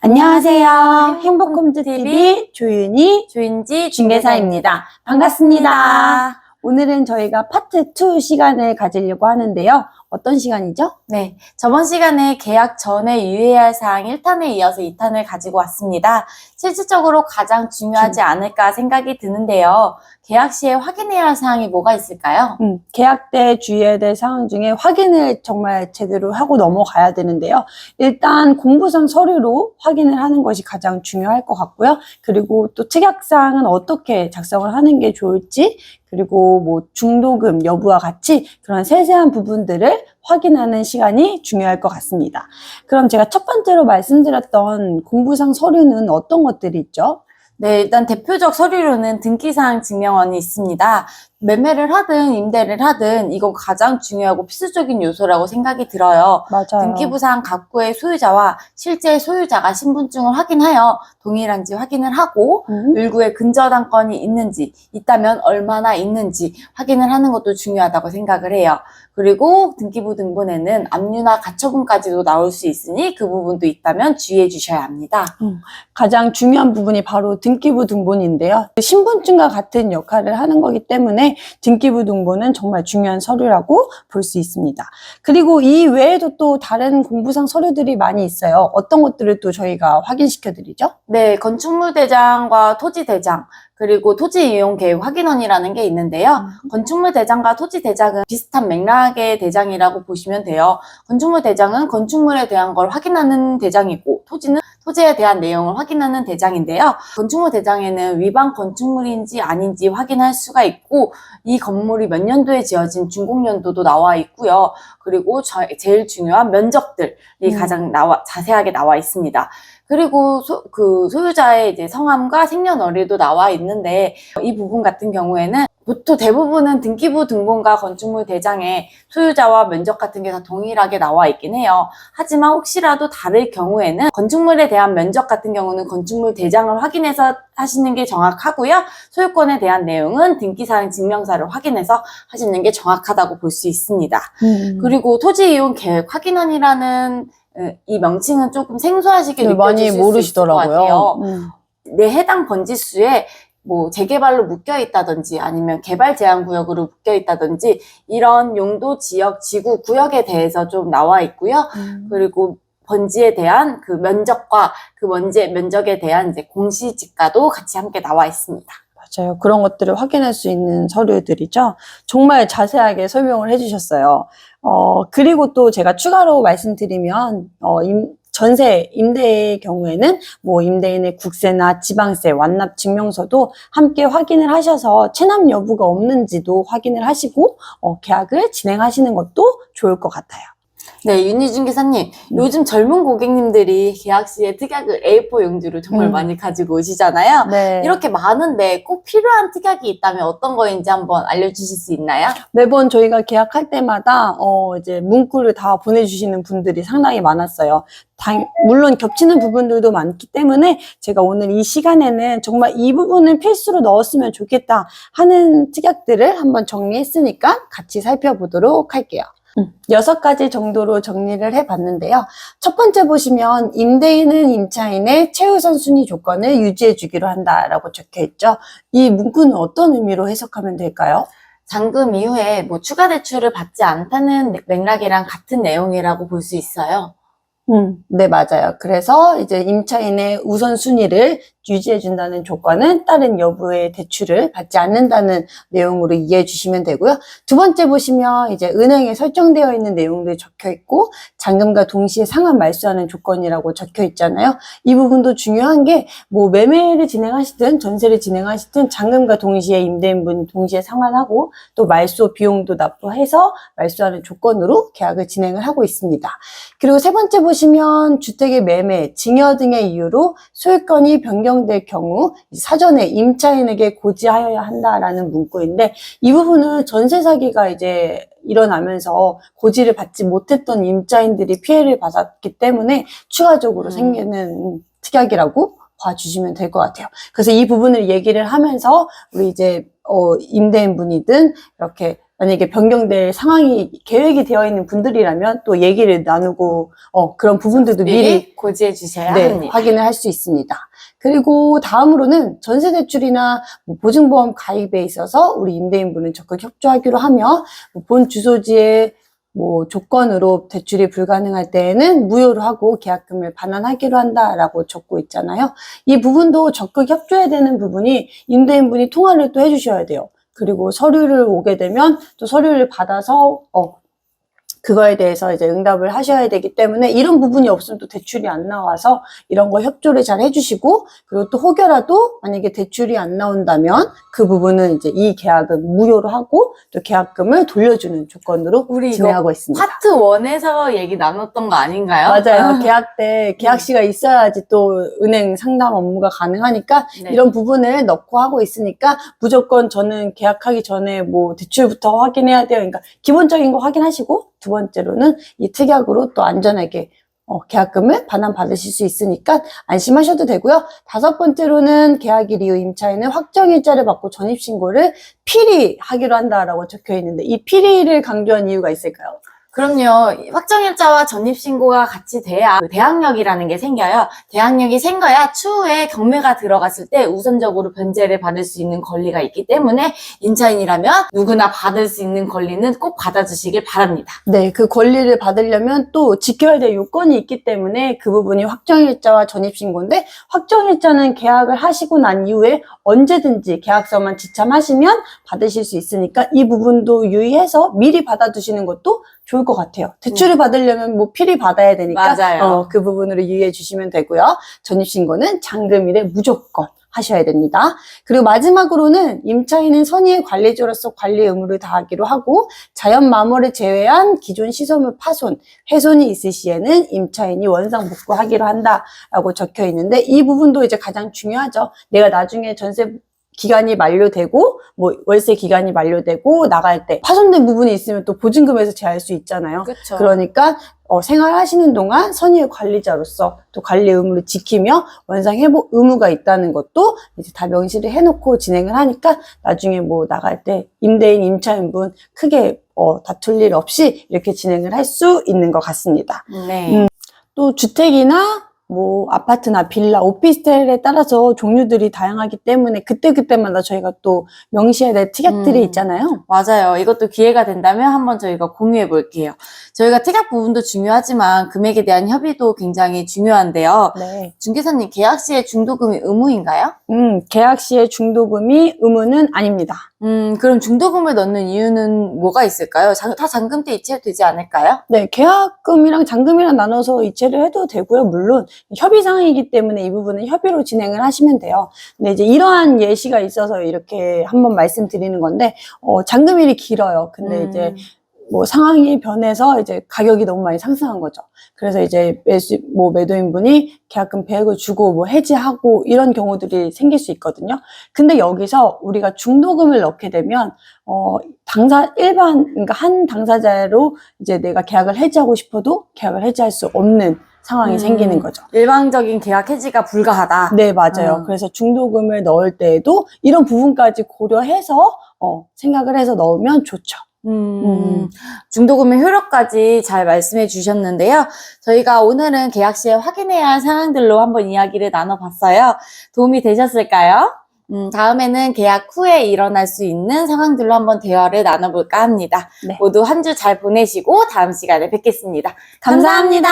안녕하세요. 행복홈즈TV 조윤희 조인지 중개사입니다. 반갑습니다. 오늘은 저희가 파트 2 시간을 가지려고 하는데요. 어떤 시간이죠? 네, 저번 시간에 계약 전에 유의해야 할 사항 1탄에 이어서 2탄을 가지고 왔습니다. 실질적으로 가장 중요하지 않을까 생각이 드는데요. 계약 시에 확인해야 할 사항이 뭐가 있을까요? 계약 때 주의해야 될 사항 중에 확인을 정말 제대로 하고 넘어가야 되는데요. 일단 공부상 서류로 확인을 하는 것이 가장 중요할 것 같고요. 그리고 또 특약사항은 어떻게 작성을 하는 게 좋을지, 그리고 뭐 중도금 여부와 같이 그런 세세한 부분들을 확인하는 시간이 중요할 것 같습니다. 그럼 제가 첫 번째로 말씀드렸던 공부상 서류는 어떤 것들이 있죠? 네, 일단 대표적 서류로는 등기사항 증명원이 있습니다. 매매를 하든 임대를 하든 이건 가장 중요하고 필수적인 요소라고 생각이 들어요. 맞아요. 등기부상 각구의 소유자와 실제 소유자가 신분증을 확인하여 동일한지 확인을 하고 일구의 근저당권이 있는지, 있다면 얼마나 있는지 확인을 하는 것도 중요하다고 생각을 해요. 그리고 등기부 등본에는 압류나 가처분까지도 나올 수 있으니 그 부분도 있다면 주의해 주셔야 합니다. 가장 중요한 부분이 바로 등기부 등본인데요. 신분증과 같은 역할을 하는 거기 때문에 등기부 등본은 정말 중요한 서류라고 볼 수 있습니다. 그리고 이 외에도 또 다른 공부상 서류들이 많이 있어요. 어떤 것들을 또 저희가 확인시켜 드리죠? 네, 건축물 대장과 토지 대장, 그리고 토지 이용 계획 확인원이라는 게 있는데요. 건축물 대장과 토지 대장은 비슷한 맥락의 대장이라고 보시면 돼요. 건축물 대장은 건축물에 대한 걸 확인하는 대장이고, 토지는 토지에 대한 내용을 확인하는 대장인데요. 건축물 대장에는 위반 건축물인지 아닌지 확인할 수가 있고, 이 건물이 몇 년도에 지어진 준공연도도 나와 있고요. 그리고 제일 중요한 면적들이 가장 자세하게 나와 있습니다. 그리고 소유자의 이제 성함과 생년월일도 나와 있는데, 이 부분 같은 경우에는 보통 대부분은 등기부 등본과 건축물 대장에 소유자와 면적 같은 게 다 동일하게 나와 있긴 해요. 하지만 혹시라도 다를 경우에는 건축물에 대한 면적 같은 경우는 건축물 대장을 확인해서 하시는 게 정확하고요. 소유권에 대한 내용은 등기사항 증명서를 확인해서 하시는 게 정확하다고 볼 수 있습니다. 그리고 토지 이용 계획 확인원이라는 이 명칭은 조금 생소하시게 느껴지실 수 있을 것 같아요. 내 해당 번지수에 뭐 재개발로 묶여 있다든지 아니면 개발 제한 구역으로 묶여 있다든지 이런 용도, 지역, 지구, 구역에 대해서 좀 나와 있고요. 그리고 번지에 대한 그 면적과 그 면적에 대한 이제 공시지가도 같이 함께 나와 있습니다. 맞아요. 그런 것들을 확인할 수 있는 서류들이죠. 정말 자세하게 설명을 해주셨어요. 그리고 또 제가 추가로 말씀드리면, 전세, 임대의 경우에는 뭐 임대인의 국세나 지방세, 완납 증명서도 함께 확인을 하셔서 체납 여부가 없는지도 확인을 하시고, 계약을 진행하시는 것도 좋을 것 같아요. 네, 윤희준 기사님, 요즘 젊은 고객님들이 계약 시에 특약을 A4 용지로 정말 많이 가지고 오시잖아요. 네. 이렇게 많은데 꼭 필요한 특약이 있다면 어떤 거인지 한번 알려주실 수 있나요? 매번 저희가 계약할 때마다 이제 문구를 다 보내주시는 분들이 상당히 많았어요. 물론 겹치는 부분들도 많기 때문에 제가 오늘 이 시간에는 정말 이 부분은 필수로 넣었으면 좋겠다 하는 특약들을 한번 정리했으니까 같이 살펴보도록 할게요. 6가지 정도로 정리를 해봤는데요. 첫 번째 보시면 임대인은 임차인의 최우선 순위 조건을 유지해 주기로 한다라고 적혀있죠. 이 문구는 어떤 의미로 해석하면 될까요? 잔금 이후에 뭐 추가 대출을 받지 않다는 맥락이랑 같은 내용이라고 볼 수 있어요. 네, 맞아요. 그래서 이제 임차인의 우선순위를 유지해준다는 조건은 다른 여부의 대출을 받지 않는다는 내용으로 이해해 주시면 되고요. 두 번째 보시면 이제 은행에 설정되어 있는 내용들이 적혀 있고 잔금과 동시에 상환 말소하는 조건이라고 적혀 있잖아요. 이 부분도 중요한 게 뭐 매매를 진행하시든 전세를 진행하시든 잔금과 동시에 임대인분이 동시에 상환하고 또 말소 비용도 납부해서 말소하는 조건으로 계약을 진행을 하고 있습니다. 그리고 세 번째 보시면 주택의 매매, 증여 등의 이유로 소유권이 변경될 경우 사전에 임차인에게 고지하여야 한다라는 문구인데 이 부분은 전세 사기가 이제 일어나면서 고지를 받지 못했던 임차인들이 피해를 받았기 때문에 추가적으로 생기는 특약이라고 봐주시면 될 것 같아요. 그래서 이 부분을 얘기를 하면서 우리 이제 임대인분이든 이렇게 만약에 변경될 상황이 계획이 되어 있는 분들이라면 또 얘기를 나누고 그런 부분들도 미리 고지해 주셔야 네, 합니다. 확인을 할 수 있습니다. 그리고 다음으로는 전세대출이나 보증보험 가입에 있어서 우리 임대인분은 적극 협조하기로 하며 본 주소지의 조건으로 대출이 불가능할 때에는 무효로 하고 계약금을 반환하기로 한다라고 적고 있잖아요. 이 부분도 적극 협조해야 되는 부분이 임대인분이 통화를 또 해주셔야 돼요. 그리고 서류를 오게 되면 또 서류를 받아서 그거에 대해서 이제 응답을 하셔야 되기 때문에 이런 부분이 없으면 또 대출이 안 나와서 이런 거 협조를 잘 해주시고, 그리고 또 혹여라도 만약에 대출이 안 나온다면 그 부분은 이제 이 계약은 무효로 하고 또 계약금을 돌려주는 조건으로 우리 이거 진행하고 있습니다. 파트 1에서 얘기 나눴던 거 아닌가요? 맞아요. 계약 때 계약시가 있어야지 또 은행 상담 업무가 가능하니까 네. 이런 부분을 넣고 하고 있으니까 무조건 저는 계약하기 전에 대출부터 확인해야 돼요. 그러니까 기본적인 거 확인하시고, 두 번째로는 이 특약으로 또 안전하게 계약금을 반환받으실 수 있으니까 안심하셔도 되고요. 다섯 번째로는 계약일 이후 임차인은 확정일자를 받고 전입신고를 필히 하기로 한다라고 적혀 있는데, 이 필히를 강조한 이유가 있을까요? 그럼요. 확정일자와 전입신고가 같이 돼야 대항력이라는 게 생겨요. 대항력이 생겨야 추후에 경매가 들어갔을 때 우선적으로 변제를 받을 수 있는 권리가 있기 때문에 임차인이라면 누구나 받을 수 있는 권리는 꼭 받아주시길 바랍니다. 네, 그 권리를 받으려면 또 지켜야 될 요건이 있기 때문에 그 부분이 확정일자와 전입신고인데, 확정일자는 계약을 하시고 난 이후에 언제든지 계약서만 지참하시면 받으실 수 있으니까 이 부분도 유의해서 미리 받아두시는 것도 좋을 것 같아요. 대출을 받으려면 필히 받아야 되니까 맞아요. 그 부분으로 유의해 주시면 되고요. 전입신고는 잔금일에 무조건 하셔야 됩니다. 그리고 마지막으로는 임차인은 선의의 관리주로서 관리 의무를 다하기로 하고, 자연 마모를 제외한 기존 시설물 파손, 훼손이 있을 시에는 임차인이 원상 복구하기로 한다라고 적혀 있는데, 이 부분도 이제 가장 중요하죠. 내가 나중에 전세 기간이 만료되고 월세 기간이 만료되고 나갈 때 파손된 부분이 있으면 또 보증금에서 제할 수 있잖아요. 그렇죠. 그러니까 생활하시는 동안 선의의 관리자로서 또 관리 의무를 지키며 원상 회복 의무가 있다는 것도 이제 다 명시를 해놓고 진행을 하니까 나중에 나갈 때 임대인, 임차인분 크게 다툴 일 없이 이렇게 진행을 할 수 있는 것 같습니다. 네. 또 주택이나 아파트나 빌라, 오피스텔에 따라서 종류들이 다양하기 때문에 그때그때마다 저희가 또 명시해야 될 특약들이 있잖아요. 맞아요. 이것도 기회가 된다면 한번 저희가 공유해 볼게요. 저희가 특약 부분도 중요하지만 금액에 대한 협의도 굉장히 중요한데요. 네. 중개사님, 계약 시에 중도금이 의무인가요? 계약 시에 중도금이 의무는 아닙니다. 그럼 중도금을 넣는 이유는 뭐가 있을까요? 다 잔금 때 이체되지 않을까요? 네, 계약금이랑 잔금이랑 나눠서 이체를 해도 되고요. 물론 협의사항이기 때문에 이 부분은 협의로 진행을 하시면 돼요. 근데 이제 이러한 예시가 있어서 이렇게 한번 말씀드리는 건데, 잔금일이 길어요. 근데 이제 상황이 변해서 이제 가격이 너무 많이 상승한 거죠. 그래서 이제 매도인분이 계약금 100을 주고 해지하고 이런 경우들이 생길 수 있거든요. 근데 여기서 우리가 중도금을 넣게 되면, 그러니까 한 당사자로 이제 내가 계약을 해지하고 싶어도 계약을 해지할 수 없는 상황이 생기는 거죠. 일방적인 계약 해지가 불가하다. 네, 맞아요. 그래서 중도금을 넣을 때에도 이런 부분까지 고려해서, 생각을 해서 넣으면 좋죠. 중도금의 효력까지 잘 말씀해 주셨는데요. 저희가 오늘은 계약 시에 확인해야 할 사항들로 한번 이야기를 나눠봤어요. 도움이 되셨을까요? 다음에는 계약 후에 일어날 수 있는 상황들로 한번 대화를 나눠볼까 합니다. 네. 모두 한 주 잘 보내시고 다음 시간에 뵙겠습니다. 감사합니다.